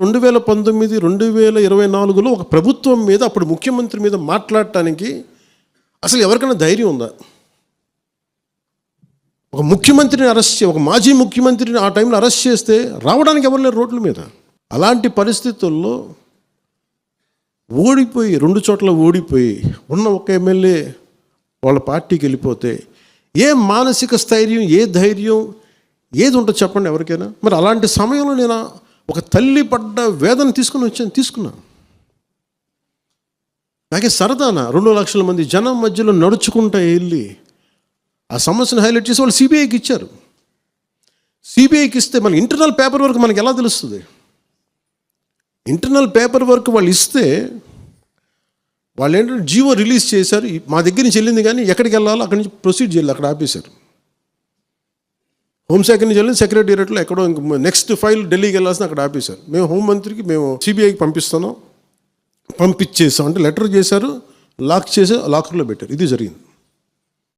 2019, 2024లో ఒక ప్రభుత్వం మీద, అప్పుడు ముఖ్యమంత్రి మీద మాట్లాడటానికి అసలు ఎవరికైనా ధైర్యం ఉందా? ఒక ముఖ్యమంత్రిని అరెస్ట్ ఒక మాజీ ముఖ్యమంత్రిని ఆ టైంలో అరెస్ట్ చేస్తే రావడానికి ఎవరు లేరు రోడ్ల మీద. అలాంటి పరిస్థితుల్లో ఓడిపోయి 2 చోట్ల ఓడిపోయి ఉన్న ఒక ఎమ్మెల్యే వాళ్ళ పార్టీకి వెళ్ళిపోతే ఏ మానసిక స్థైర్యం, ఏ ధైర్యం, ఏది ఉంటుంది చెప్పండి ఎవరికైనా? మరి అలాంటి సమయంలో నేను ఒక తల్లి పడ్డ వేదన తీసుకున్నా. నాకే సరదాన 2 లక్షల మంది జనం మధ్యలో నడుచుకుంటూ వెళ్ళి ఆ సమస్యను హైలైట్ చేసి వాళ్ళు సిబిఐకి ఇచ్చారు. సిబిఐకి ఇస్తే మన ఇంటర్నల్ పేపర్ వర్క్ మనకి ఎలా తెలుస్తుంది? ఇంటర్నల్ పేపర్ వర్క్ వాళ్ళు ఇస్తే వాళ్ళు ఏంటంటే జీవో రిలీజ్ చేశారు. మా దగ్గర నుంచి వెళ్ళింది కానీ ఎక్కడికి వెళ్ళాలో అక్కడి నుంచి ప్రొసీడ్ చేయాలి, అక్కడ ఆపేశారు. హోంశాఖ నుంచి వెళ్ళింది సెక్రటేరియట్లో ఎక్కడో నెక్స్ట్ ఫైల్ ఢిల్లీకి వెళ్ళాల్సిన అక్కడ ఆపేశారు. మేము హోంమంత్రికి మేము సిబిఐకి పంపిస్తాం, పంపించేసాం అంటే లెటర్ చేశారు, లాక్ చేసి లాకర్లో పెట్టారు. ఇది జరిగింది.